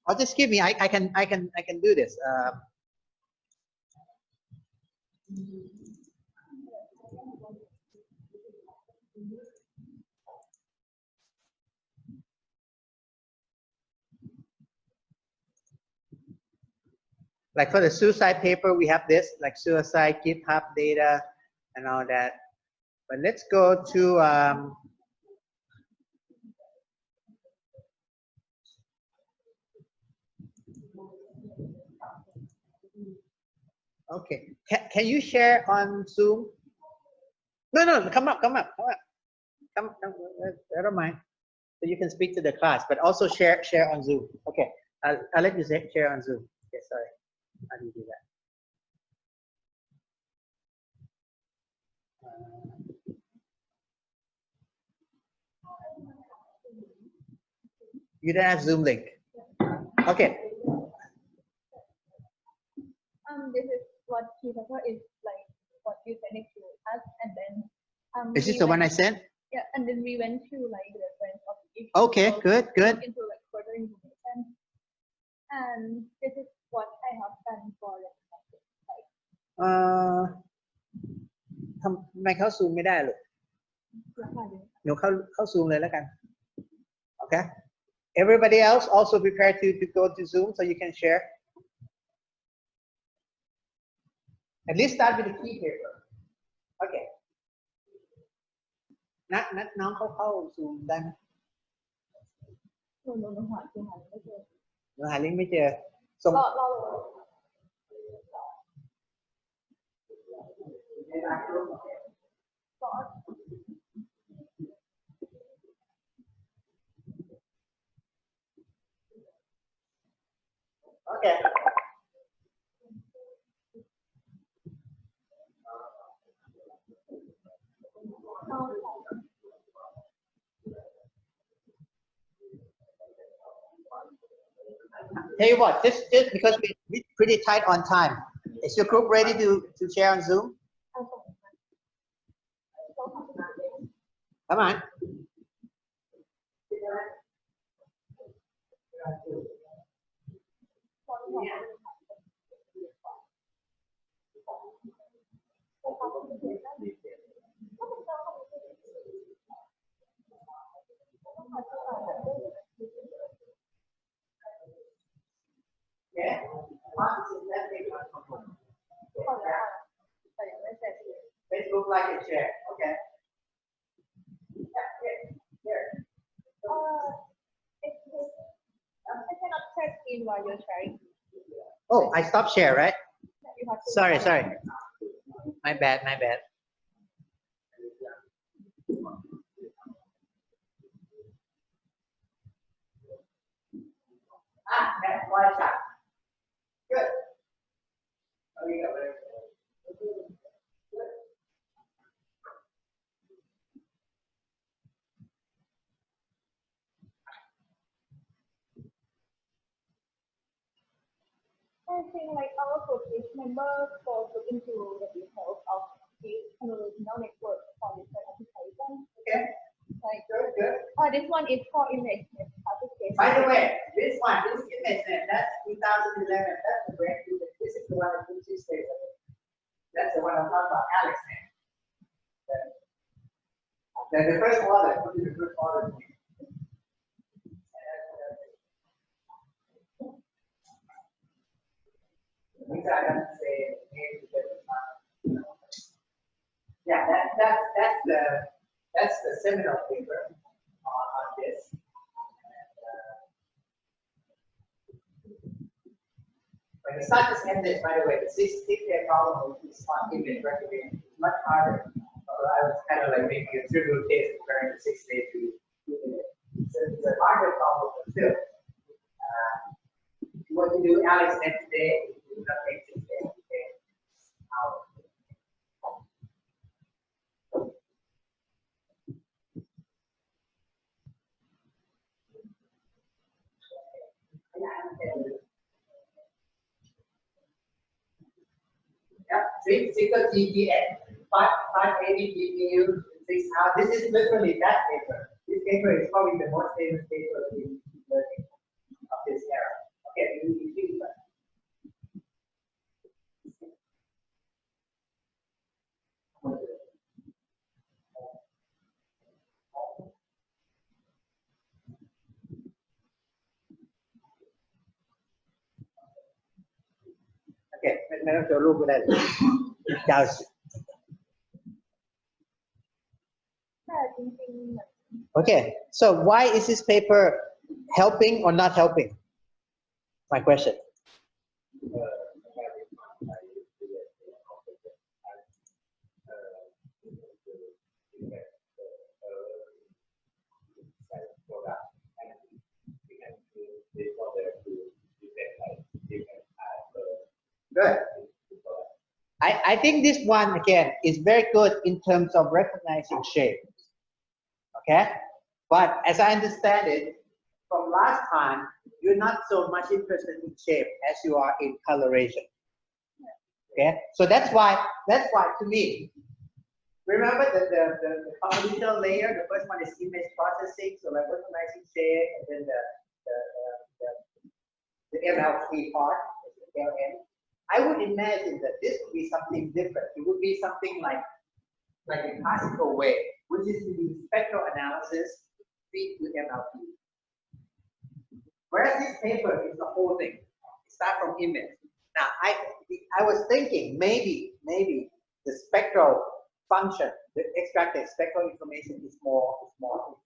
Or just give me. I can do this. Like for the suicide paper, we have this, like suicide, GitHub data, and all that. But let's go to okay. Can you share on Zoom? No, come up. Come, I don't mind. So you can speak to the class, but also share on Zoom. Okay, I'll let you share on Zoom. Okay, sorry. How do you do that? You don't have Zoom link. Okay. This is what he is like. What you sent it to us, and then. Is this the one I sent? Yeah, and then we went to like the reference of each. Okay, good. Into like further information, and this is what I have done for like. ทำไมเข้าซูมไม่ได้ลูกหนูเข้าซูมเลยแล้วกัน Okay. Everybody else also prepare to go to Zoom so you can share. At least start with the key paper. Okay. นัดน้องเข้าซูมได้ไหมหนูหาลิงก์ไม่เจอส่งOkay. Tell you what, just because we're pretty tight on time. Is your group ready to share on Zoom? Come on. Yeah. Facebook like and share. Okay. Here. I cannot check in while you're sharing. Oh, I stopped share, right? Sorry. My bad. That's why shot. Good. Oh, you got it. I think like our coach members go into the details of this neural network for different applications. Okay. Like Good. This one is for image classification. By the way, this image net, that's 2011. That's the breakthrough. This is the one that puts his face on it. That's the one I'm talking about, Alex net. The first one that put in the first order. Yeah, that's the seminal paper on this. But it's not just image, by the way. The 6-day problem with smart image recognition is much harder. I was kind of like making a trivial case comparing the 6-day to image. So it's a harder problem, but still. What you do, Alex, net today, you do nothing 6 days today. Yeah, 6 GPN, 580 GPU, 6 hours. This is literally that paper. This paper is probably the most famous paper in learning of this era. เคไม่ต้องโชว์รูปก็ได้เลยยาวสุด แต่จริงๆเหมือน Okay, so why is this paper helping or not helping? My question. Good. I think this one again is very good in terms of recognizing shape. Okay, but as I understand it, from last time, you're not so much interested in shape as you are in coloration. Okay, so that's why to me, remember the foundational layer, the first one is image processing, so like recognizing shape, and then the MLP part, the LM. I would imagine that this would be something different. It would be something like a classical way, which is to do spectral analysis, feed to MLP. Whereas this paper is the whole thing. Start from image. Now, I was thinking maybe the spectral function, the extracted spectral information is more important.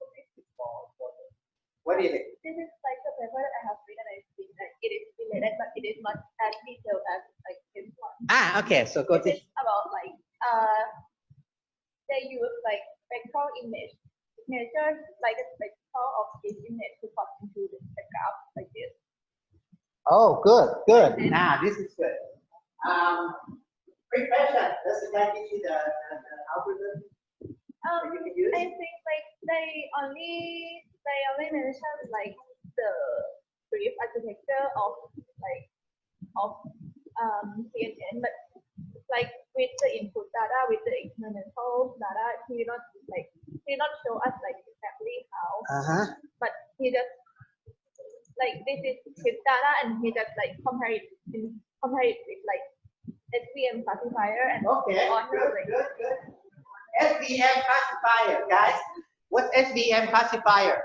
What do you think? This is like the paper that I have written. I think that it is related, but it is not as detailed as like this one. Ah, okay. So go to. It's about like they use like spectral image signatures, like a spectral of each image to put into the graph like this. Oh, good. Now this is good. Quick question. Does the guy give you the algorithm that you can use? I think like they only mention like the brief architecture of CNN, but like with the input data, with the experimental data, he not show us like exactly how. But he just like this is his data, and he just like compare it with like SVM classifier and okay, on good. like, Good. SVM classifier, guys. What's SVM classifier?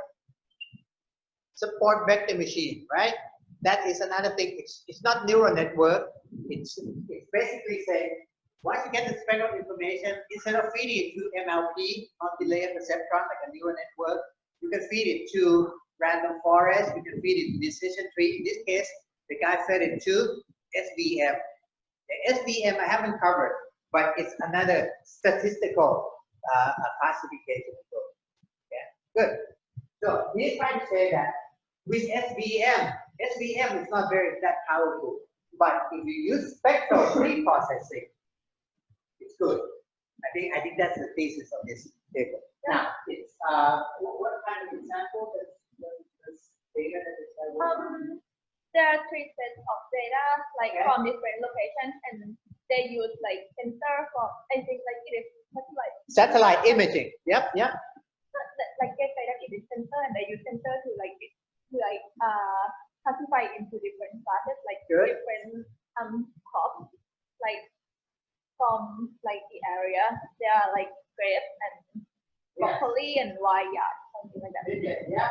Support vector machine, right? That is another thing. It's not neural network. It's basically saying once you get the spectral information, instead of feeding it to MLP, multi-layer perceptron, like a neural network, you can feed it to random forest. You can feed it to decision tree. In this case, the guy fed it to SVM. The SVM I haven't covered, but it's another statistical classification. Yeah, good. So he's trying to say that with SVM is not that powerful, but if you use spectral pre-processing, it's good. I think that's the thesis of this paper. Now, it's what kind of example does data that is there are 3 sets of data like from different locations, and they use like sensor for I think like it is satellite imaging. Yep. Like they say that it is sensor, and they use sensor to classify into different classes, like different crops, like from like the area. There are like grapes and broccoli and vineyard, something like that. Yeah.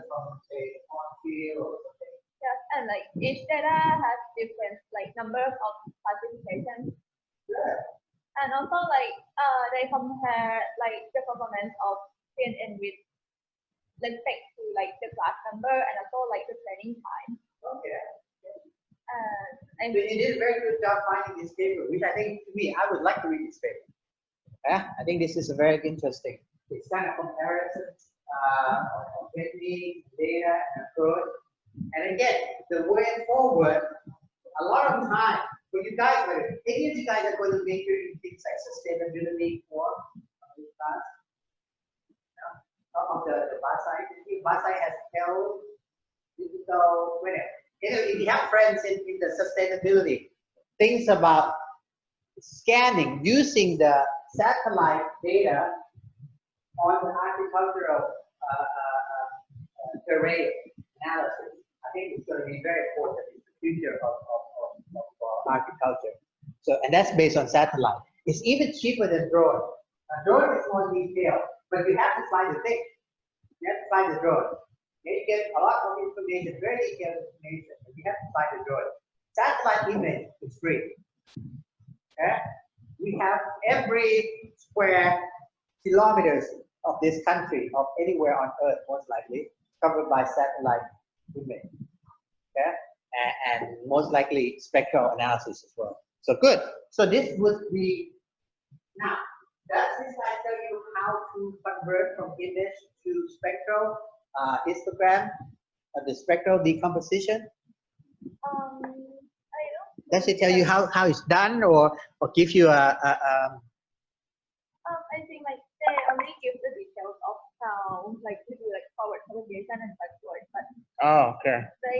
From say cornfield or something. Yes, and like each data has different like numbers of classifications. Yeah. And also like they compare like the performance of CNN with respect to like the class number and also like the training time. Okay. And so you did a very good job finding this paper, which I think to me I would like to read this paper. Yeah, I think this is a very interesting. It's kind of comparisons of technique, data, and approach. And again, the way forward, a lot of time, when you guys are, any of you guys are going to major in things like sustainability or class, of the Basai has held digital, whatever. If you have friends in the sustainability, things about scanning, using the satellite data on the agricultural terrain analysis, I think it's going to be very important. It's the future of agriculture. So, and that's based on satellite. It's even cheaper than drone. A drone is more detailed, but you have to fly the thing. You have to fly the drone. You get a lot of information, very detailed information, but you have to find the joy. Satellite image is free. Okay? We have every square kilometers of this country, of anywhere on Earth, most likely, covered by satellite image. Okay? And most likely spectral analysis as well. So good. So this would be, now, does this slide tell you how to convert from image to spectral histogram, the spectral decomposition? I don't. Does it tell you how it's done, or give you a I think like they only give the details of how like to do like forward propagation and backward, but oh, okay. they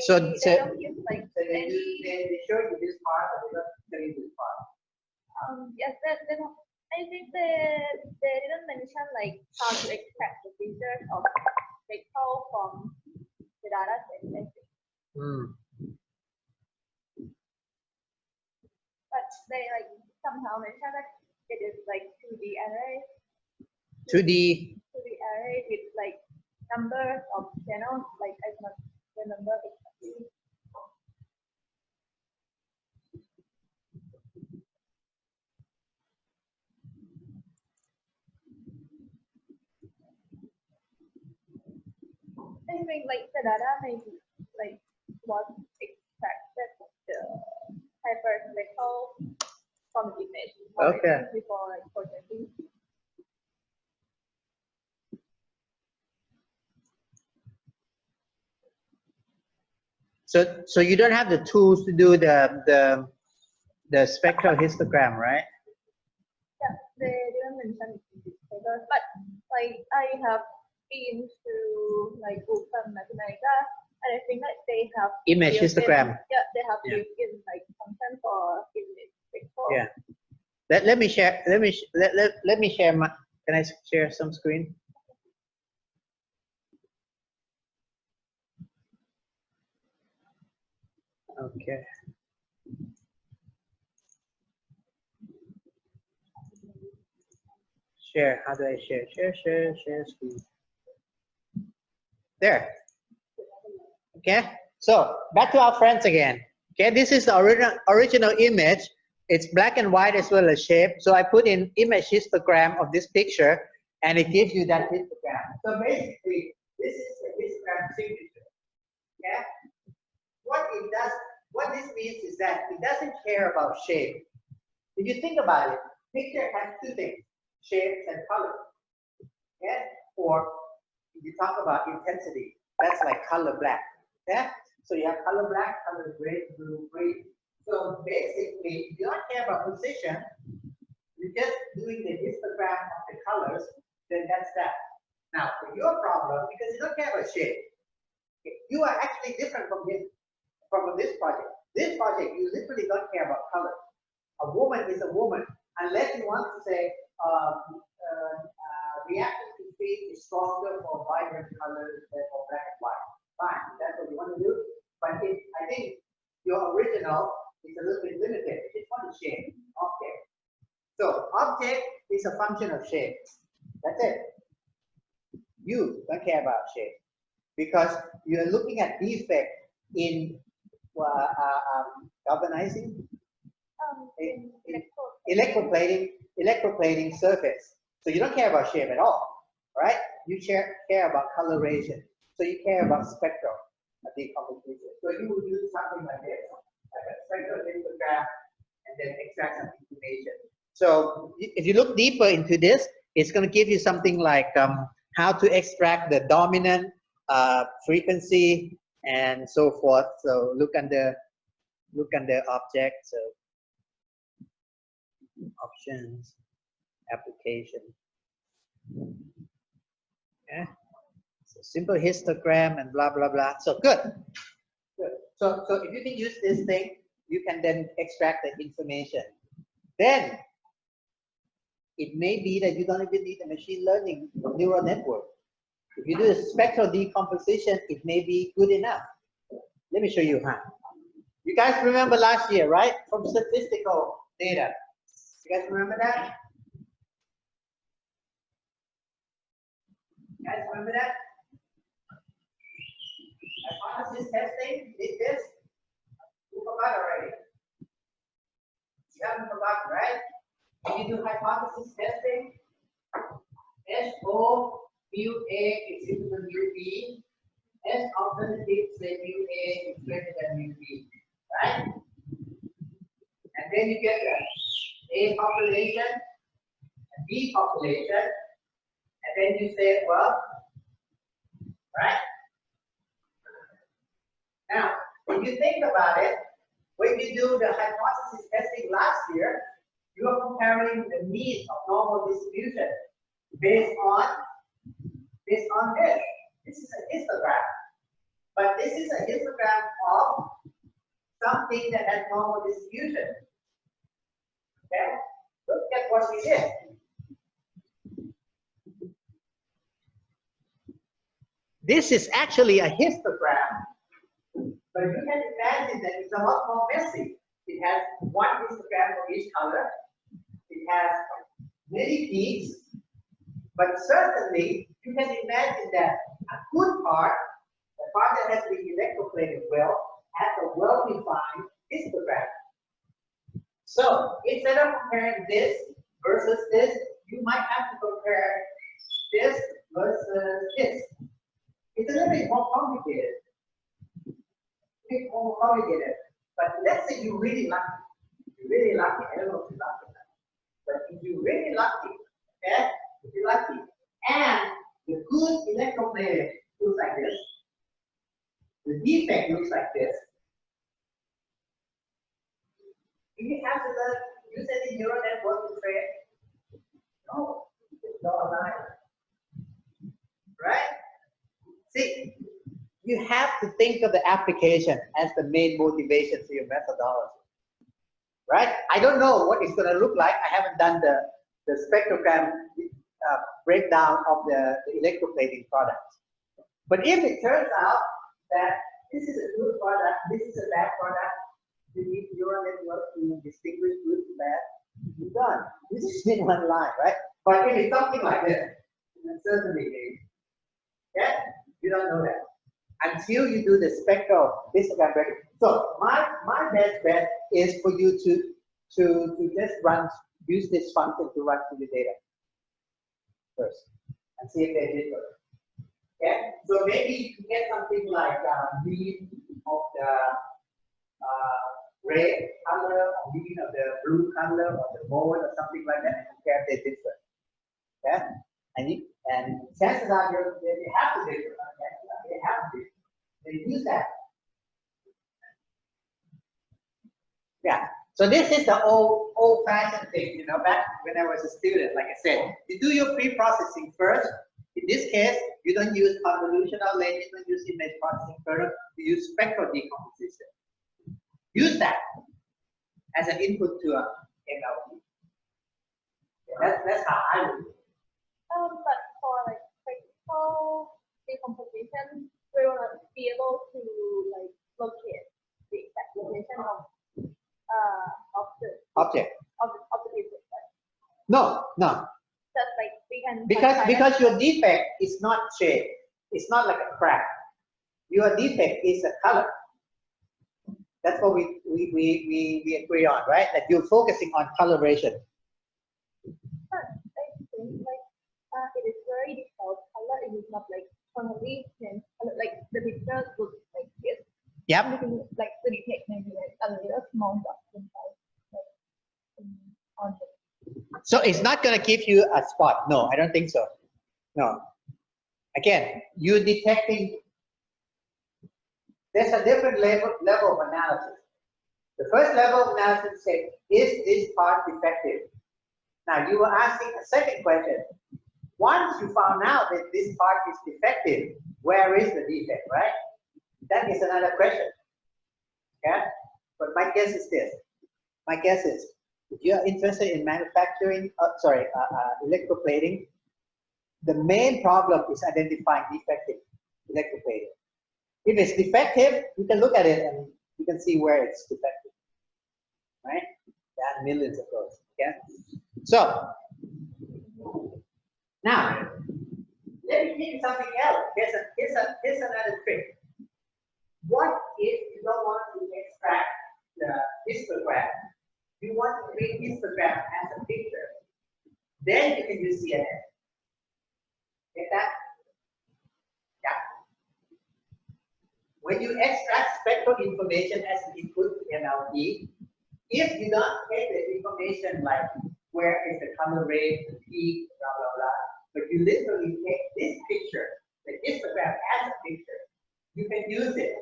don't give like so they show you this part, or they don't tell you this part? Yes, they don't. I think they didn't mention like how to extract the features of spectral from the data set. I think. But they like somehow mention that it is like 2D array. 2D array with like numbers of channels, like I cannot remember exactly. I think like the data maybe like was extracted the hyperspectral from the image before like processing. So you don't have the tools to do the spectral histogram, right? Yeah, they didn't mention it, but like I have been to like Open Mathematica, and I think that they have image histogram. Yeah, they have built in like function for image spectral. Yeah. Let me share. Let me share my. Can I share some screen? Okay. Share. How do I share? Share screen. There. Okay. So back to our friends again. Okay. This is the original image. It's black and white as well as shape. So I put in image histogram of this picture, and it gives you that histogram. So basically, this is the histogram signature. Okay. What this means is that it doesn't care about shape. If you think about it, picture has two things: shapes and color. Yeah? Or if you talk about intensity, that's like color black. Yeah? So you have color black, color gray, blue, green. So basically, if you don't care about position, you're just doing the histogram of the colors, then that's that. Now, for your problem, because you don't care about shape, you are actually different from this project. This project, you literally don't care about color. A woman is a woman, unless you want to say reaction to speed is stronger for vibrant colors than for black and white. Fine, that's what you want to do. But I think your original is a little bit limited. It's one shape, object. So object is a function of shape. That's it. You don't care about shape because you're looking at defect in galvanizing, electroplating surface. So you don't care about shape at all, right? You care about coloration. So you care about spectral decomposition. So you would use something like this, like a spectral histogram, and then extract some information. So if you look deeper into this, it's going to give you something like how to extract the dominant frequency and so forth. So look under object, so options, application. Yeah. So simple histogram and blah blah blah. So good. Good. So if you can use this thing, you can then extract the information. Then it may be that you don't even need a machine learning neural network. If you do a spectral decomposition, it may be good enough. Let me show you how. You guys remember last year, right? From statistical data. You guys remember that? You guys remember that? testing? Did this? You forgot already. You haven't forgotten, right? When you do hypothesis testing, SO mu A is equal to mu B. S alternative say mu A is greater than mu B, right? And then you get A population, and B population, and then you say, well, right? Now, if you think about it, when you do the hypothesis testing last year, you are comparing the mean of normal distribution based on this. This is a histogram. But this is a histogram of something that has normal distribution. Okay? Look at what we did. This is actually a histogram, but you can imagine that it's a lot more messy. It has one histogram for each color. It has many peaks, but certainly you can imagine that a good part, the part that has been electroplated well, has a well-defined histogram. So instead of comparing this versus this, you might have to compare this versus this. It's a little bit more complicated. But let's say you're really lucky. You're really lucky. I don't know if you're lucky, but if you're really lucky, okay? If you're lucky, and the good electroplated looks like this, the defect looks like this. Do you have to use any neural network to train? No, it's all line. Right? See, you have to think of the application as the main motivation for your methodology. Right? I don't know what it's going to look like. I haven't done the spectrogram breakdown of the electroplating products. But if it turns out that this is a good product, this is a bad product, you need neural network to distinguish good and bad, you're done. You just need one line, right? But if it's something like this, then certainly, yeah, you don't know that until you do the spectral histogram breakdown. So my best bet is for you to just use this function to run through the data first and see if they differ. Okay, so maybe you can get something like mean of the red color, or mean of the blue color, or the mode, or something like that, and compare if they differ. Okay, and chances are they have to differ. Okay? They have to differ. They use that. Yeah. So this is the old-fashioned thing, you know, back when I was a student, like I said, you do your pre-processing first. In this case, you don't use convolutional lane, you don't use image processing further, you use spectral decomposition. Use that as an input to a NLP. That's how I would do it. But for like spectral decomposition, we will be able to like locate the exact location of the object of the defect. No. Just like we can because your defect is not shape. It's not like a crack. Your defect is a color. That's what we agree on, right? That you're focusing on coloration. But I think like it is very detailed color. It is not like convolution. Like the picture looks like this. Yep. Like the detect maybe like a little small dot inside, like on it. So it's not going to give you a spot. No, I don't think so. No. Again, you're detecting. There's a different level of analysis. The first level of analysis says, is this part defective? Now you were asking a second question. Once you found out that this part is defective, where is the defect, right? That is another question. Okay? But my guess is this. My guess is, if you are interested in manufacturing, electroplating, the main problem is identifying defective electroplating. If it's defective, you can look at it and you can see where it's defective, right? There are millions of those, okay? So, now, let me give you something else. Here's another trick. What if you don't want to extract the histogram, you want to treat histogram as a picture, then you can use CNN. Get that? Yeah. When you extract spectral information as an input to NLP, if you don't get the information like where is the color rate, the peak, blah, blah, blah, but you literally take this picture, the histogram as a picture, you can use it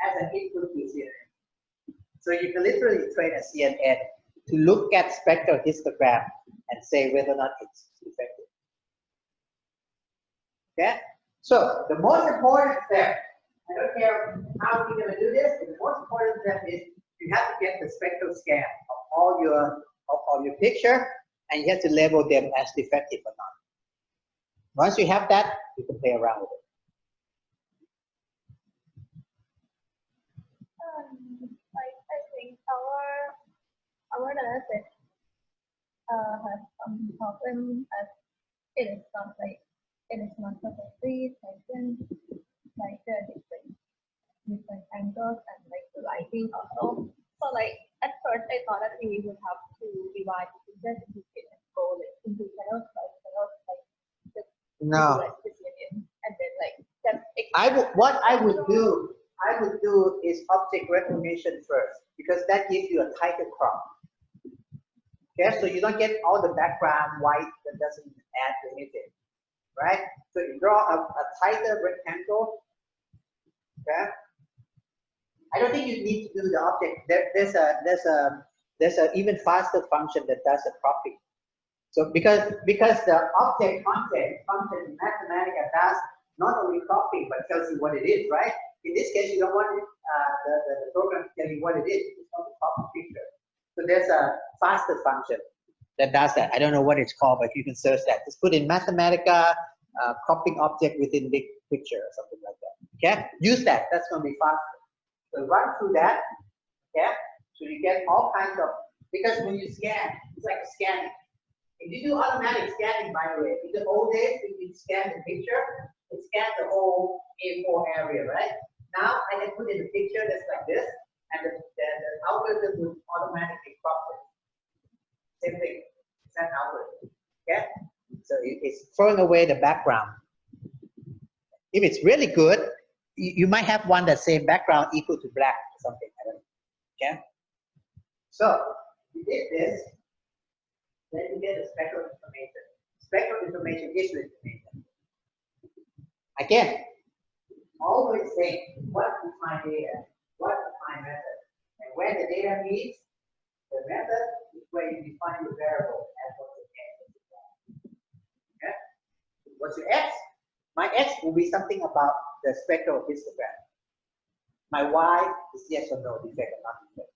as an input to CNN. So you can literally train a CNN to look at spectral histogram and say whether or not it's effective. Okay? So the most important step, I don't care how we're going to do this, but the most important step is you have to get the spectral scan of all your picture, and you have to label them as defective or not. Once you have that, you can play around with it. I think our dataset has some problem as it is not perfectly taken, like the different angles and like the lighting also. So like at first I thought that we would have to divide the pictures into and go like into channels like just no. And then like just what I would do is object recognition first, because that gives you a tighter crop. Okay, so you don't get all the background white that doesn't add anything, right? So you draw a tighter rectangle. Okay. I don't think you need to do the object. There's a even faster function that does the cropping. So because the object content function in Mathematica does not only cropping but tells you what it is, right? In this case, you don't want it, the program to tell you what it is. It's not a crop picture. So there's a faster function that does that. I don't know what it's called, but you can search that. Just put in Mathematica cropping object within big picture or something like that. Okay, use that. That's going to be faster. So run through that. Okay, so you get all kinds of, because when you scan, it's like scanning. If you do automatic scanning, by the way, in the old days, if you scan the picture, it scans the whole A4 area, right? Now I can put in a picture that's like this, and the algorithm will automatically crop it. Same thing, it's an algorithm. Okay? So it's throwing away the background. If it's really good, you might have one that say background equal to black or something. I don't know. Okay? So you did this, then you get the spectral information. Spectral information is information. Again, always say what is my data, what is my method, and when the data meets the method is where you define the variable as what's your x. Okay? What's your x? My x will be something about the spectral histogram. My y is yes or no, defect or not defect.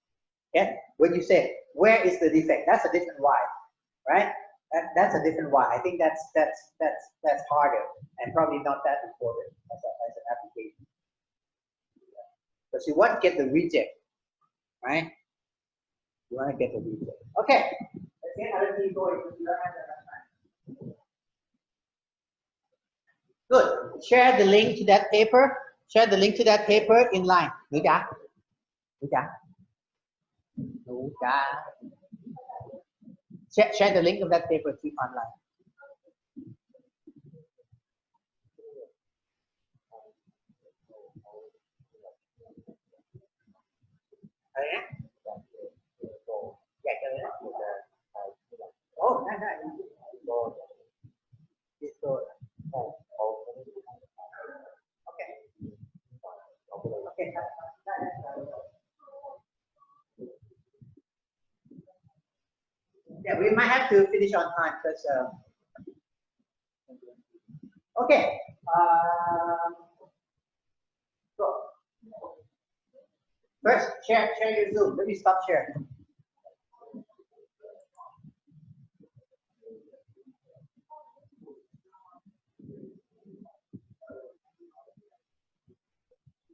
Okay? When you say where is the defect, that's a different y, right? That's a different y. I think that's harder and probably not that important as an application. Because you want to get the reject, right? You want to get the reject. Okay. Let's get other people if you don't have enough time. Good. Share the link to that paper. Share the link to that paper in line. Nuja. Share the link of that paper to online. Oh, no. Okay. Yeah, we might have to finish on time because. Okay. So first, share your Zoom. Let me stop sharing.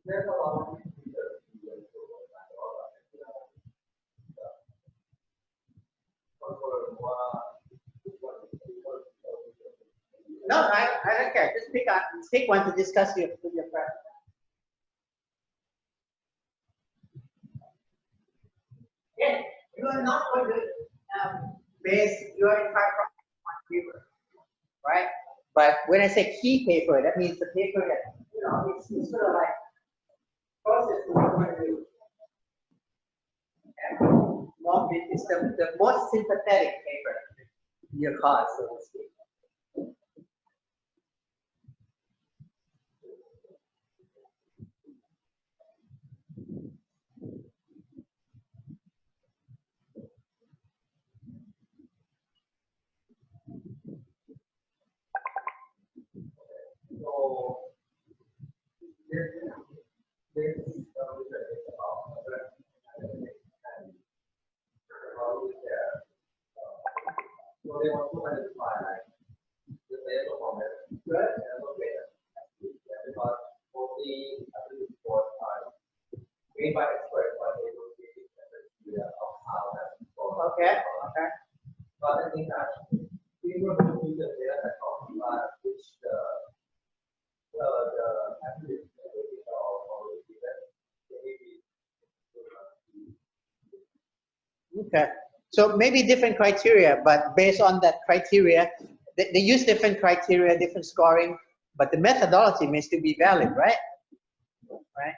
There's a lot of no, I don't care. Just pick one to discuss with your friends. Again, you are not going to base your entire project on paper, right? But when I say key paper, that means the paper that, you know, it's sort of like process what you want to do. Okay? It's the most sympathetic paper in your cause, so to speak. So, so they want to identify like the base performance good and low beta. Because mostly after this course are made by experts are able to give the of how that performs. Okay. Okay. But I think that we were going to use the data that talks about which the attributes that we are okay. So maybe different criteria, but based on that criteria, they use different criteria, different scoring, but the methodology may still be valid, right? Right.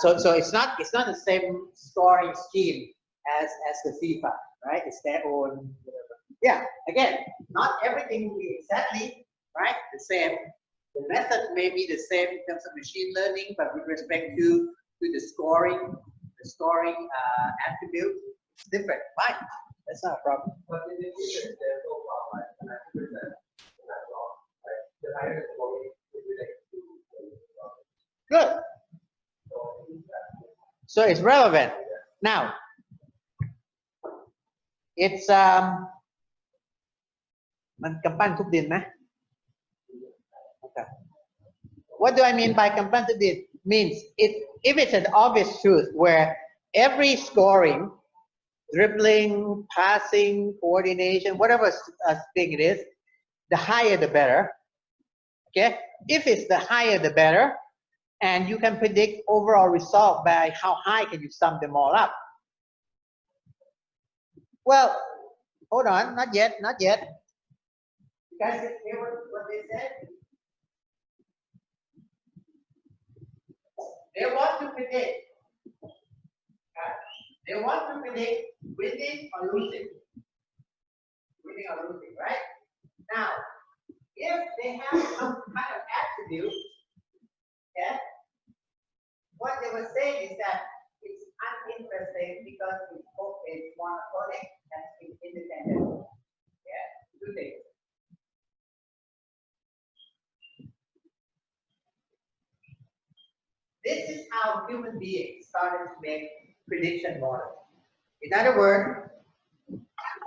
So it's not the same scoring scheme as the CFA, right? It's their own. Yeah. Again, not everything will be exactly right the same. The method may be the same in terms of machine learning, but with respect to the scoring attribute, it's different. Fine, that's not a problem. But in the future, there's no problem. And I think that that's wrong. Right? The higher the scoring is related to. Good. So it's relevant. Now, it'sมันกำปั้นทุบดินไหม Okay. What do I mean by กำปั้นทุบดิน? Means if it's an obvious truth where every scoring, dribbling, passing, coordination, whatever thing it is, the higher the better. Okay. If it's the higher the better, and you can predict overall result by how high can you sum them all up. Well, hold on, not yet. You guys hear what they said? They want to predict. They want to predict winning or losing. Winning or losing, right? Now, if they have some kind of attribute, okay, what they were saying is that it's uninteresting because it's monotonic and it's independent. Yeah, two things. This is how human beings started to make prediction models. In other words,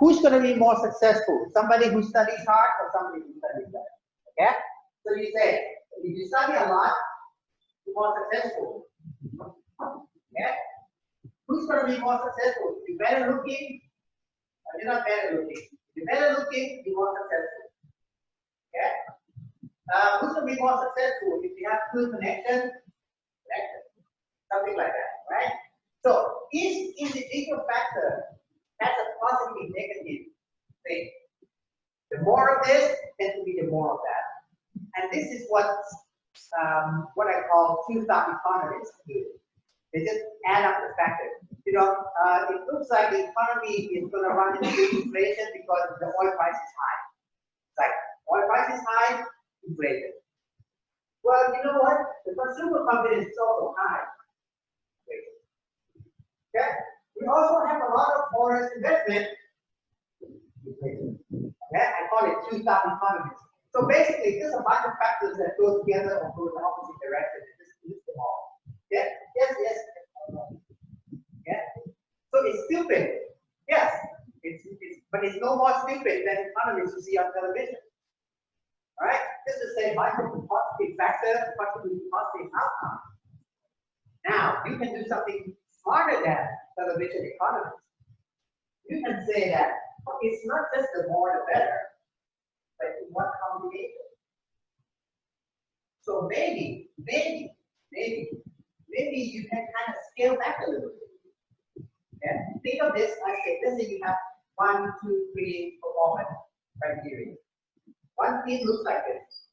who's going to be more successful? Somebody who studies hard or somebody who studies less? Okay? So you say, if you study a lot, you're more successful. Okay? Who's going to be more successful? If you're better looking, or you're not better looking. If you're better looking, you're more successful. Okay? Who's going to be more successful? If you have good connection, something like that, right? So each individual factor has a positive, negative thing. The more of this tends to be the more of that, and this is what I call two-thumb economists do. They just add up the factors. You know, it looks like the economy is going to run into inflation because the oil price is high. It's like oil price is high, inflation. Well, you know what? The consumer confidence is also high. Okay. We also have a lot of foreign investment. Okay. I call it two-thumb economies. So basically, there's a bunch of factors that go together or go in the opposite direction. Just use them all. Yeah. Yes. Yeah. So it's stupid. Yes. But it's no more stupid than economists you see on television. All right. Just to say, bunch of positive factors contribute to positive outcome. Now you can do something smarter than television economists. You can say that it's not just the more the better, but in what combination. So maybe you can kind of scale back a little bit. Okay? Think of this as let's say you have 1, 2, 3 performance criteria. One team looks like this,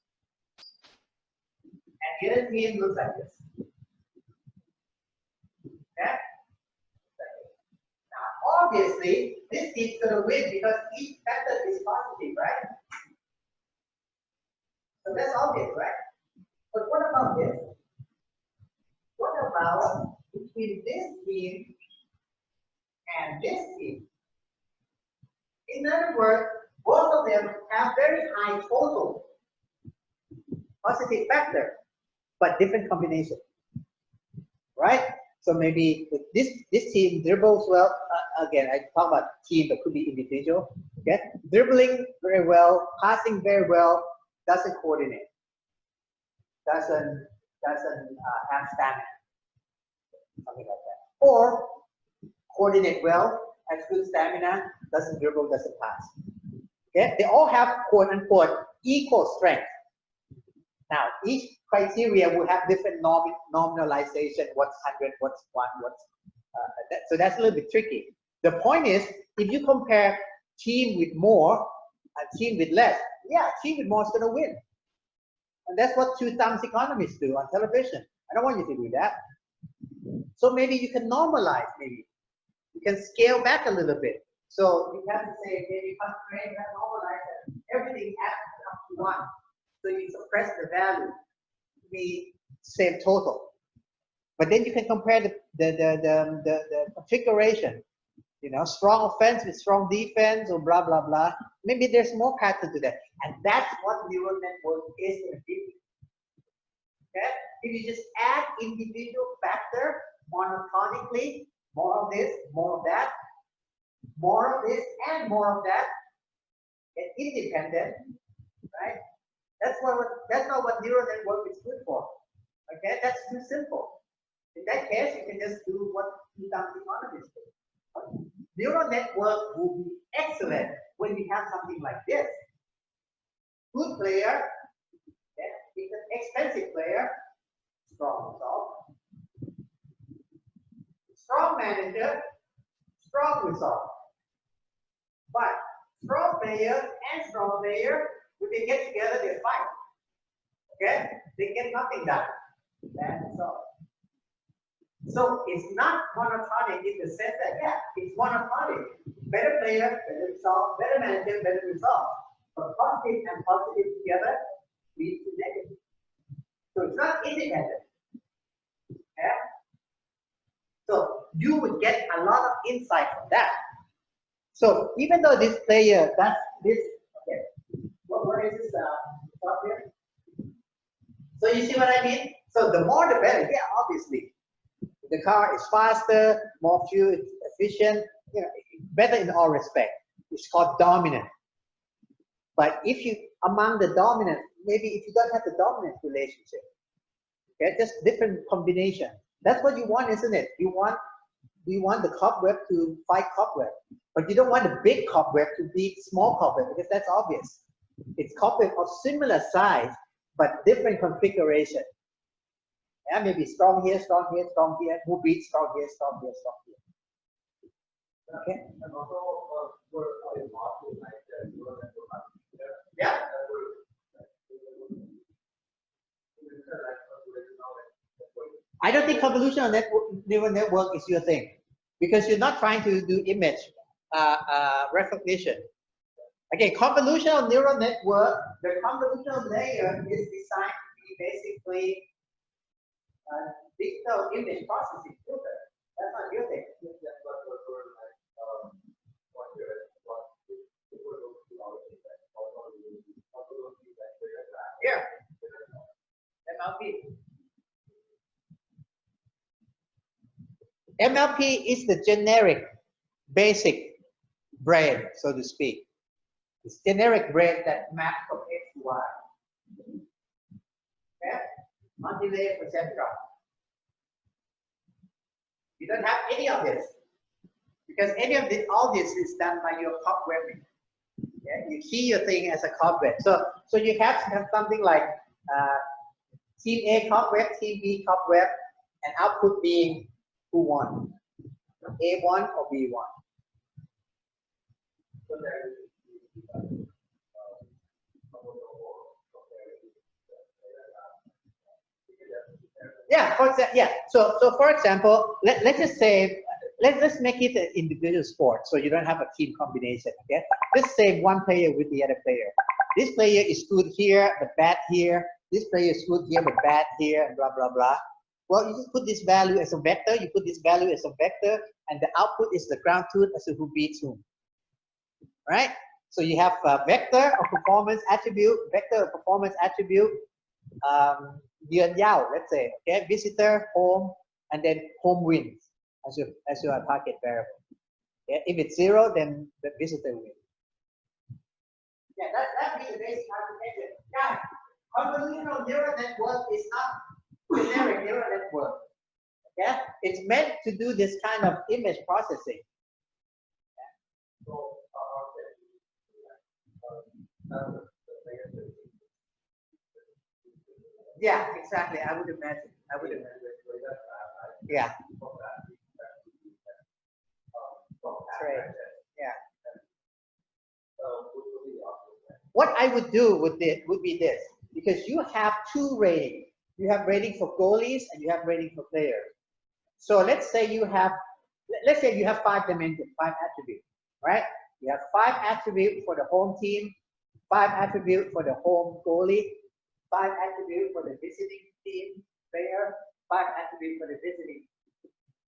and the other team looks like this. Okay? Now, obviously, this team's going to win because each method is positive, right? So that's obvious, right? But what about this? What about between this team and this team? In other words, both of them have very high total positive factor, but different combination, right? So maybe this team dribbles well. Again, I talk about team, but could be individual. Okay, dribbling very well, passing very well, doesn't coordinate, doesn't have stamina, something like that. Or coordinate well, has good stamina, doesn't dribble, doesn't pass. Okay, they all have quote unquote equal strength. Now, each criteria will have different nominalization. What's 100? What's 1? What's so that's a little bit tricky. The point is, if you compare team with more and team with less, yeah, team with more is going to win. And that's what two-thumbs economists do on television. I don't want you to do that. So maybe you can normalize, maybe. You can scale back a little bit. So you have to say, maybe constrain, you have to normalize that everything adds up to 1. So you suppress the value to be same total. But then you can compare the configuration. You know, strong offense with strong defense or blah, blah, blah. Maybe there's more pattern to that. And that's what neural network is in theory. Okay? If you just add individual factor monotonically, more of this, more of that, more of this, and more of that, and independent, right? That's not what neural network is good for. Okay? That's too simple. In that case, you can just do what two-thumbs economists do. Neural network will be excellent when we have something like this. Good player, it's an expensive player, strong result. Strong manager, strong result. But strong player and strong player, when they get together, they fight. Okay? They get nothing done. So it's not monotonic in the sense that, yeah, it's monotonic. Better player, better result, better manager, better result. But positive and positive together leads to negative. So it's not independent. Okay? So you would get a lot of insight from that. So even though this player does this, okay, what is this stop here? So you see what I mean? So the more the better, yeah, obviously. The car is faster, more fuel efficient, you know, better in all respects. It's called dominant. But if you, among the dominant, maybe if you don't have the dominant relationship, okay, just different combination. That's what you want, isn't it? You want the cobweb to fight cobweb, but you don't want the big cobweb to beat small cobweb because that's obvious. It's cobweb of similar size, but different configuration. Yeah, maybe strong here, strong here, strong here. Who beats strong here, strong here, strong here. Okay. And also, yeah. I don't think convolutional neural network is your thing because you're not trying to do image recognition. Okay, convolutional neural network, the convolutional layer is designed to be basically digital image processing filter. That's not your thing. Yeah. MLP is the generic, basic brain, so to speak. It's generic brain that maps from X to Y. Okay? Multi-layer perceptron. You don't have any of this because any of this, all this is done by your cobwebbing. Yeah? You key your thing as a cobweb. So you have to have something like team A cobweb, team B cobweb, and output being who won. A1 or B1. Yeah, So for example, let's just say, let's make it an individual sport, so you don't have a team combination. Okay, let's say one player with the other player. This player is good here, but bad here. This player is good here, but bad here, and blah blah blah. Well, you just put this value as a vector. You put this value as a vector, and the output is the ground truth as to who beats whom. Right? So you have a vector of performance attribute, Yuan Yao, let's say, okay, visitor, home, and then home wins as your target variable. Okay? If it's 0, then the visitor wins. Yeah, that means the basic architecture. Yeah, convolutional neural network is not generic neural network. Okay, it's meant to do this kind of image processing. Yeah, exactly. I would imagine. Yeah. Right. Yeah. What I would do would be this, because you have two ratings. You have rating for goalies and you have rating for players. So let's say you have 5 dimensions, 5 attributes, right? You have 5 attributes for the home team, 5 attributes for the home goalie, 5 attributes for the visiting team player, 5 attributes for the visiting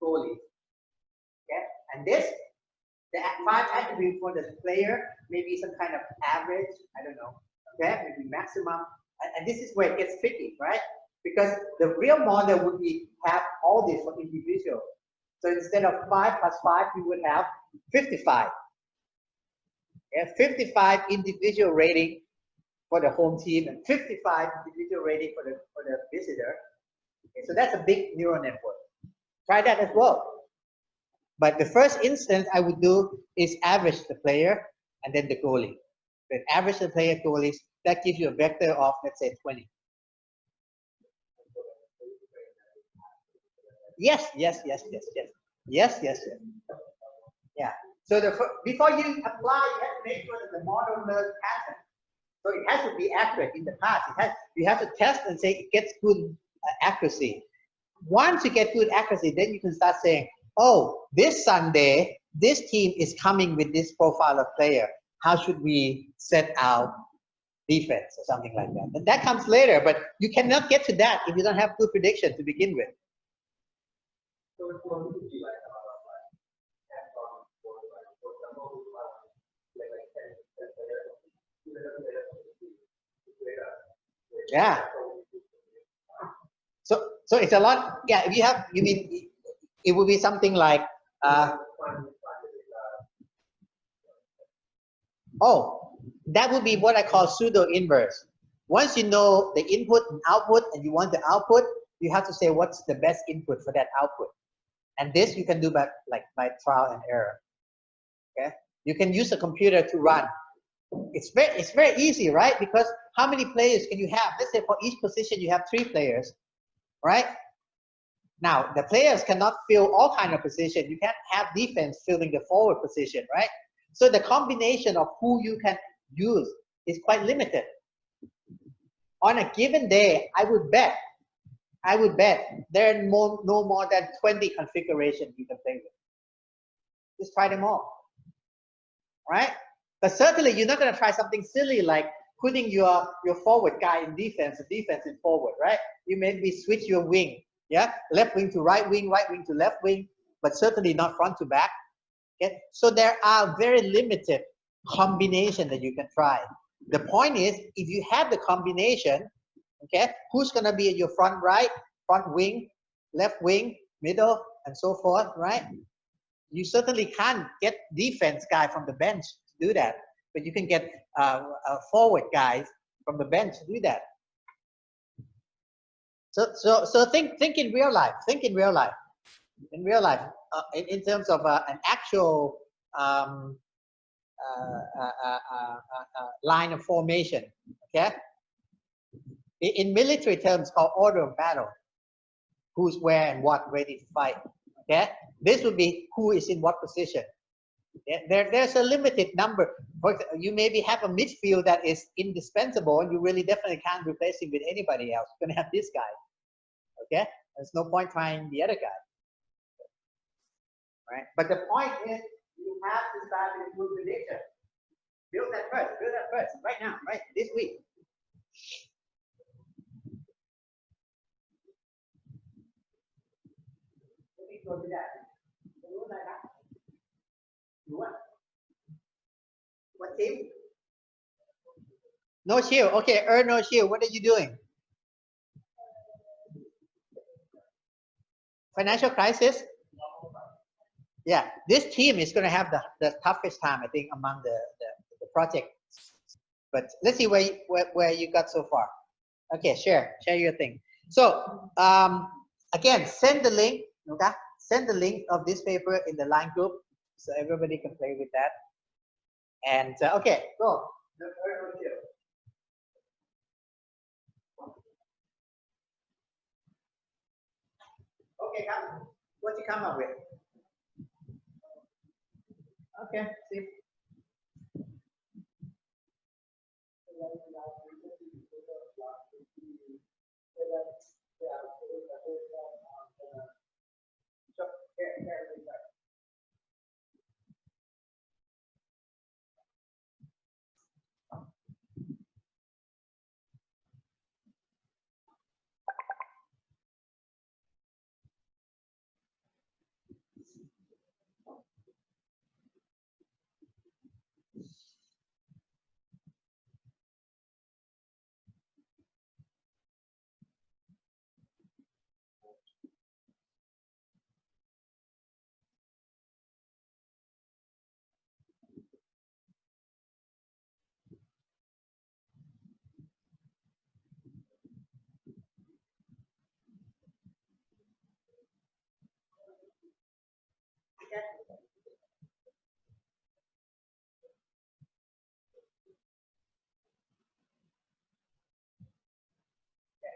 goalie. Okay, and the 5 attributes for the player, maybe some kind of average, I don't know, okay, maybe maximum, and this is where it gets tricky, right? Because the real model would have all this for individual. So instead of 5 plus 5, you would have 55. Yeah, 55 individual rating for the home team and 55 individual rating for the visitor. Okay, so that's a big neural network. Try that as well. But the first instance I would do is average the player and then the goalie. Then average the player goalies, that gives you a vector of, let's say, 20. Yes. Yeah. So before you apply, you have to make sure that the model learns pattern. So it has to be accurate in the past. You have to test and say it gets good accuracy. Once you get good accuracy, then you can start saying, oh, this Sunday, this team is coming with this profile of player. How should we set our defense or something like that? And that comes later, but you cannot get to that if you don't have good prediction to begin with. So it's going to be like yeah. So it's a lot. Yeah, if you mean it would be something like that would be what I call pseudo inverse. Once you know the input and output and you want the output, you have to say what's the best input for that output. And this you can do by trial and error. Okay, you can use a computer to run. It's very easy, right? Because how many players can you have? Let's say for each position you have 3 players, right? Now the players cannot fill all kind of positions. You can't have defense filling the forward position, right? So the combination of who you can use is quite limited. On a given day, I would bet there are no more than 20 configurations you can play with. Just try them all, right? But certainly you're not going to try something silly like putting your forward guy in defense, the defense in forward, right? You maybe switch your wing, yeah, left wing to right wing to left wing, but certainly not front to back. Okay, so there are very limited combinations that you can try. The point is, if you have the combination, okay, who's going to be at your front right, front wing, left wing, middle, and so forth, right? You certainly can't get defense guy from the bench to do that, but you can get forward guys from the bench to do that. So think in real life. Think in real life. In real life, in terms of an actual line of formation. Okay. In military terms, called order of battle. Who's where and what, ready to fight. Okay, this would be who is in what position. There's a limited number. You maybe have a midfield that is indispensable, and you really definitely can't replace him with anybody else. You're gonna have this guy. Okay, there's no point trying the other guy. Right? But the point is, you have to start with good prediction. Build that first, right now, right this week. Let me go to that. What team? No shield. Okay, earn no shield. What are you doing? Financial crisis? Yeah, this team is going to have the toughest time, I think, among the project. But let's see where you got so far. Okay, share your thing. So again, send the link. Okay, send the link of this paper in the line group so everybody can play with that. And okay, go. Okay, come. What you come up with? Okay, see.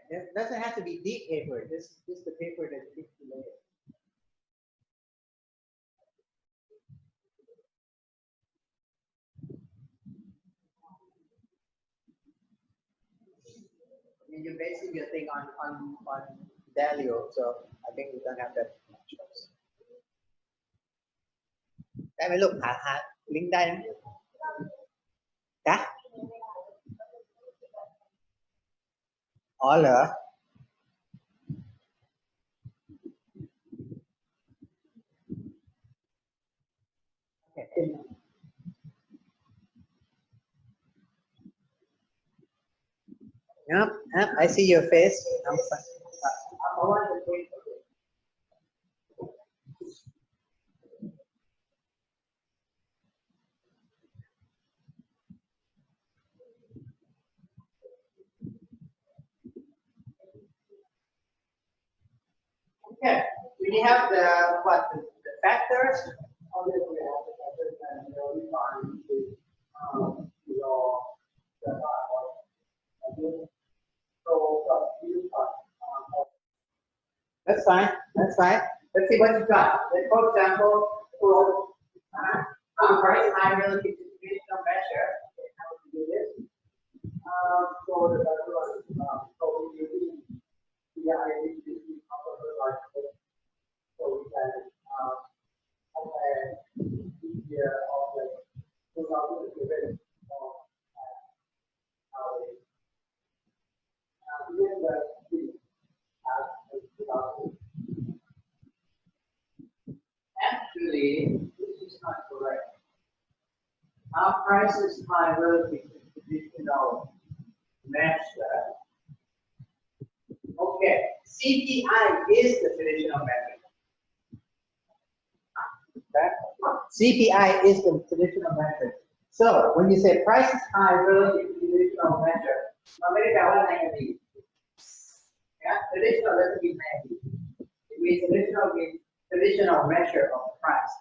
It doesn't have to be deep paper. This is the paper that fits the layer. I mean, you're basing your thing on Dalio, so I think we don't have that much choice. ได้ไหมลูกหาลิงก์ได้ไหมจ๊ะอ๋อเหรอ Yep, I see your face. Okay, we have the factors. Obviously, we have the factors and we find That's fine. That's fine. Let's see what you got. Let's, for example, for price high relative to traditional measure. Okay, how to do this? So we can compare here of the 2011 Actually, this is not correct. Our price is high relative to traditional measure. Okay, CPI is the traditional measure. Okay? CPI is the traditional measure. So when you say price is high relative to traditional measure, yeah, traditional doesn't mean negative. It means traditional measure of price.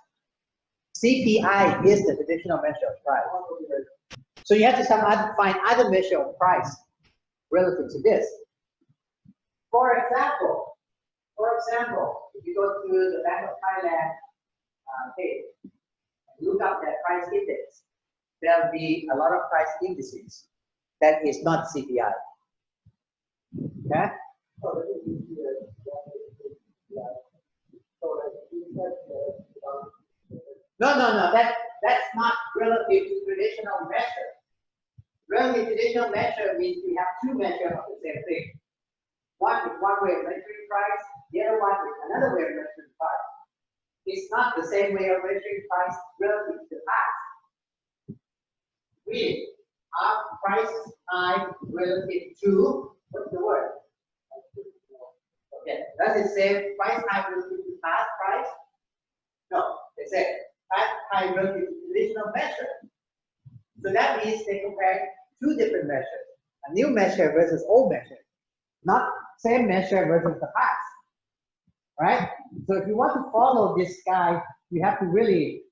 CPI is the traditional measure of price. So you have to find other measure of price relative to this. For example, example, if you go to the Bank of Thailand page, look up that price index, there'll be a lot of price indices that is not CPI. Okay? No. That's not relative to traditional measure. Relative traditional measure means we have two measures of the same thing. One is one way of measuring price, the other one is another way of measuring price. It's not the same way of measuring price relative to the past. Really, are prices high relative to, what's the word? Okay, does it say price high relative to past price? No, it says price high relative to traditional measure. So that means they compare two different measures, a new measure versus old measure, not same measure versus the past, right? So if you want to follow this guy, you have to really,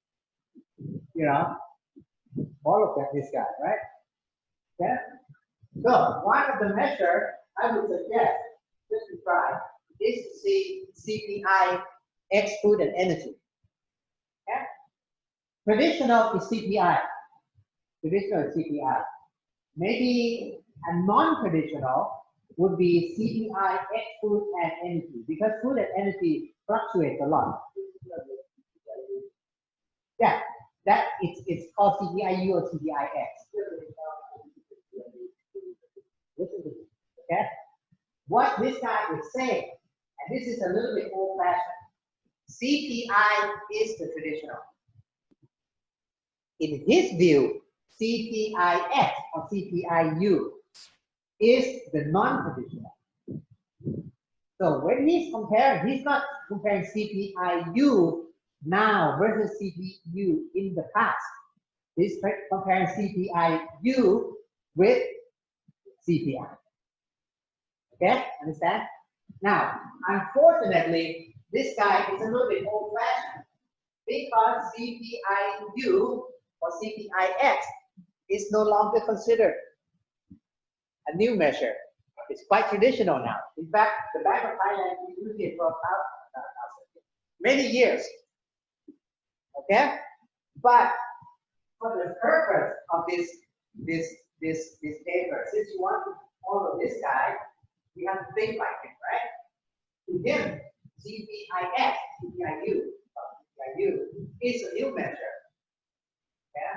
follow this guy, right? Okay. So one of the measure I would suggest just to try is to see CPI X food and energy. Okay. Traditional is CPI. Traditional is CPI. Maybe a non-traditional would be CPI X food and energy, because food and energy fluctuates a lot. Yeah, that it's called CPIU or CPIX. Okay, what this guy is saying, and this is a little bit old-fashioned, CPI is the traditional. In his view, CPIX or CPIU is the non-traditional. So when he's comparing, he's not comparing CPIU now versus CPIU in the past. He's comparing CPIU with CPI. Okay, understand? Now, unfortunately, this guy is a little bit old-fashioned because CPIU or CPIX is no longer considered a new measure. It's quite traditional now. In fact, the Bank of Thailand is using it for many years. Okay, but for the purpose of this paper, since you want to follow this guy, we have to think like him, right? To him, CPIX, CPIU is a new measure. Yeah,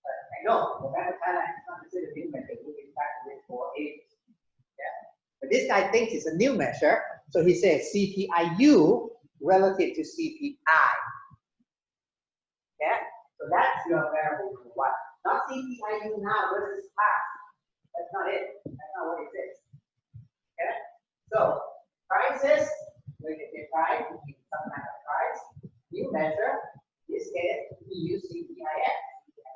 but I know the Bank of Thailand is not considered a new measure. We've been practicing for ages. Yeah, but this guy thinks it's a new measure, so he says CPIU relative to CPI. Yeah, so that's your variable number one. Not CPIU now versus past. That's not it. That's not what it says. Okay, so prices, we can say price, we give some kind of price. New measure, in this case, we use CPIX.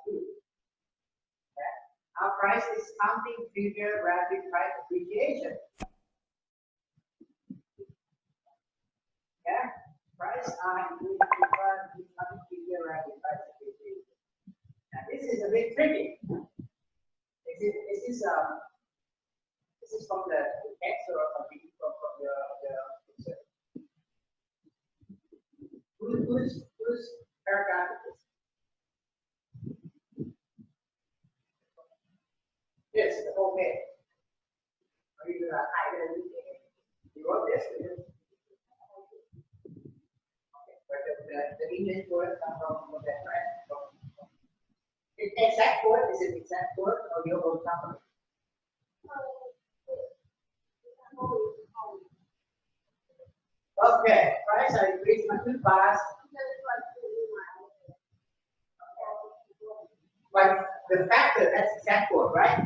Okay. Our price is counting future rapid price appreciation. Okay, price including future rapid price appreciation. Now this is a bit tricky. This is from the text or from the whose paragraph is this? Yes, the whole page. Are you gonna hide it? You wrote this, didn't you? Okay, but the English word comes from that, right? Exact word, is it exact word or your own company? Okay, price I increased my too fast. But the factor, that's exact word, right?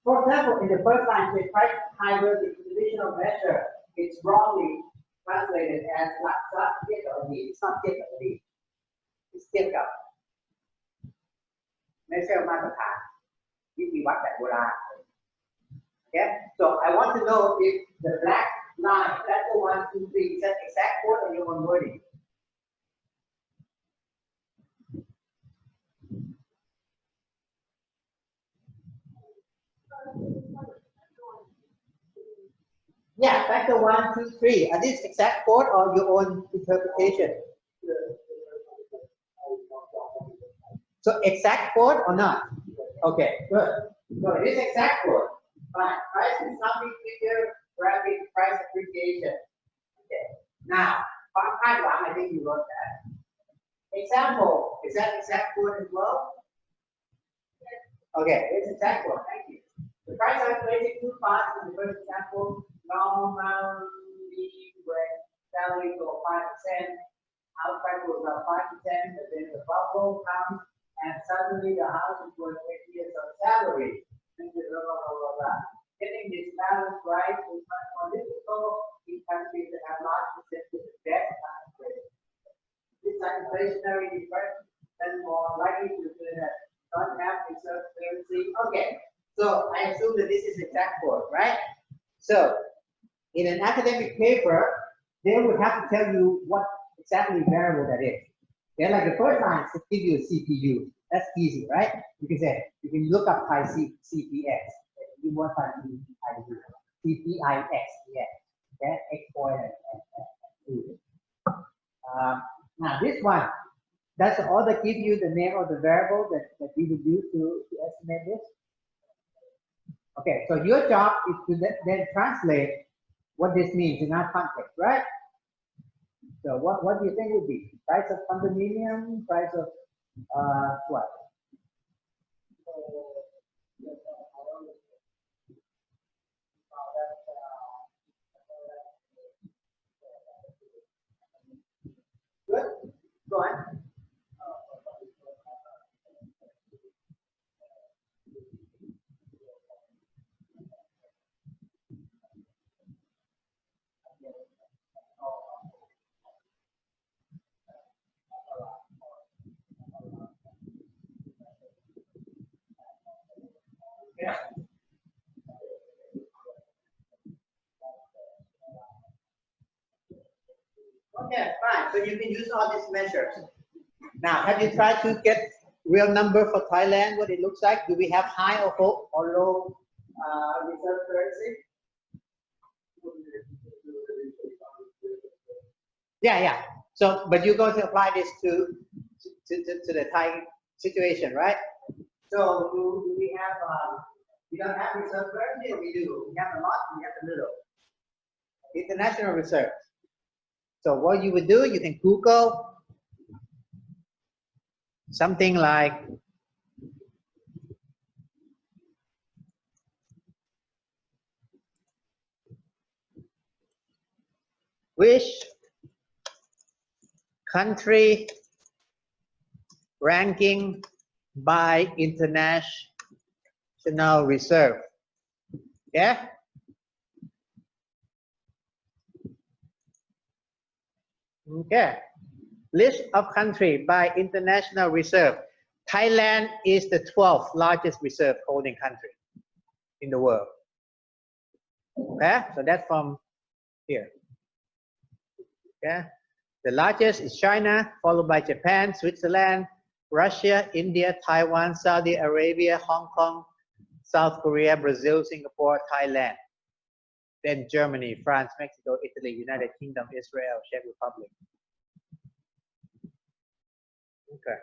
For example, in the first line, the price high versus traditional measure, it's wrongly translated as it's not it's measure มาตรฐานวิธีวัดแบบโบราณ Okay, so I want to know if the black line, that's the 1, 2, 3, is that exact word or your own wording? Yeah, factor 1, 2, 3. Are these exact code or your own interpretation? So exact code or not? Okay, good. So it is exact code. Fine. Price is something figure, graphic, price appreciation. Okay. Now, part 1, I think you wrote that. Example, is that exact code as well? Okay, it's exact code. Thank you. The price I'm placing 2 parts in the first example. Normally, when salary goes 5%, house price goes up 5%, but then the bubble comes, and suddenly the house is worth 8 years of salary. Blah, blah, blah, blah, blah. Getting this balance right is much more difficult in countries that have large percentages of debt. This inflationary difference is more likely to do that don't have reserve currency. Okay, so I assume that this is exact code, right? So in an academic paper, they would have to tell you what exactly variable that is. Yeah, like the first line is give you a CPU. That's easy, right? You can say you can look up pi CPX. You want pi CPIX, yeah. Okay, X point and now this one, does the author give you the name of the variable that we would use to estimate this? Okay, so your job is to then translate what this means in our context, right? So what do you think would be? Price of condominium, price of what? Good, go on. Yeah. Okay, fine. So you can use all these measures. Now, have you tried to get real number for Thailand? What it looks like? Do we have high or low reserve currency? Yeah. So, but you're going to apply this to the Thai situation, right? So, do we have? We don't have reserve currency, or we do? We have a lot. We have a little. International reserves. So, what you would do? You can Google something like which country ranking by international reserve. Yeah. Okay. List of country by international reserve. Thailand is the 12th largest reserve holding country in the world. Okay, so that's from here. Okay, the largest is China, followed by Japan, Switzerland, Russia, India, Taiwan, Saudi Arabia, Hong Kong, South Korea, Brazil, Singapore, Thailand. Then Germany, France, Mexico, Italy, United Kingdom, Israel, Czech Republic. Okay,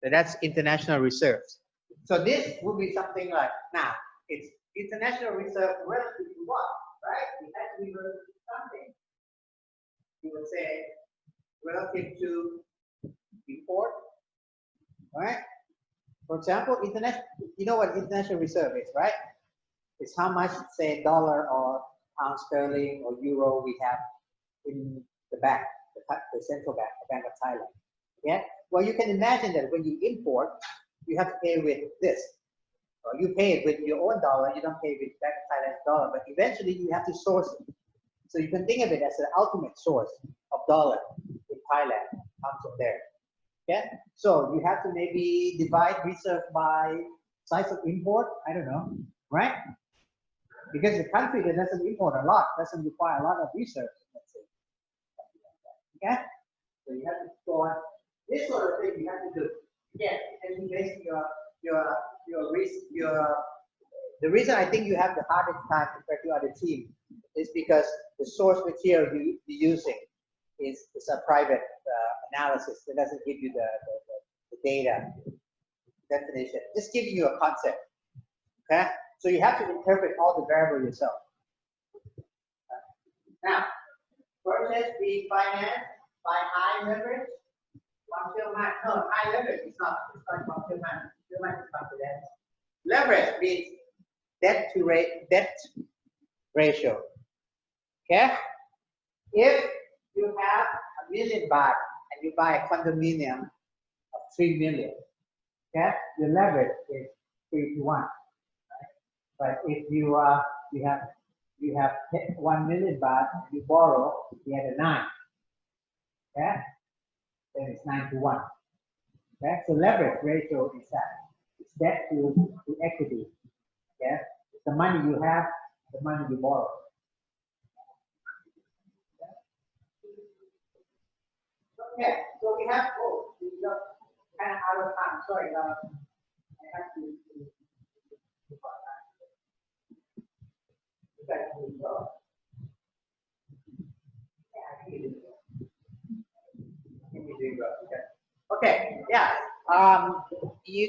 so that's international reserves. So this would be something like, now, it's international reserve relative to what, right? It has to be relative to something. You would say relative to import, right? For example, international, you know what international reserve is, right? It's how much, say, dollar or pound sterling or euro we have in the bank, the central bank, the Bank of Thailand. Yeah. Well, you can imagine that when you import, you have to pay with this. Or you pay it with your own dollar. You don't pay with Bank of Thailand's dollar, but eventually you have to source it. So you can think of it as the ultimate source of dollar in Thailand. Comes from there. Okay. So you have to maybe divide reserve by size of import. I don't know, right? Because the country that doesn't import a lot doesn't require a lot of reserves. Let's say. Okay. So you have to go on. This sort of thing you have to do. Yeah, and basically the reason I think you have the hardest time compared to other teams is because the source material you're using is a private analysis. It doesn't give you the data definition. Just giving you a concept. Okay? So you have to interpret all the variables yourself. Now, purchase be financed by high leverage. No, high leverage is not confidence. Leverage means debt ratio. Okay? If you have $1 million and you buy a condominium of 3 million, okay, your leverage is 3:1. Right? But if you have 1 million baht and you borrow, you had a 9. Okay? Then it's 9:1. Okay? So leverage ratio is that. It's debt to equity. Okay? It's the money you have, the money you borrow. Okay, so we have both. We're kind of out of time. Sorry, I have to. Okay, yeah. You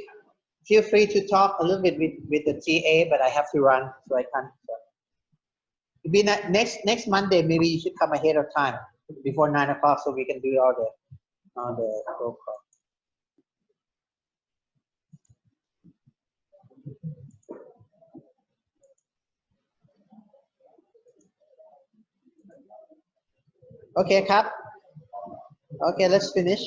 feel free to talk a little bit with the TA, but I have to run, so I can't. It'll be next Monday. Maybe you should come ahead of time before 9 o'clock, so we can do all the roll call. Okay, Cap. Okay, let's finish.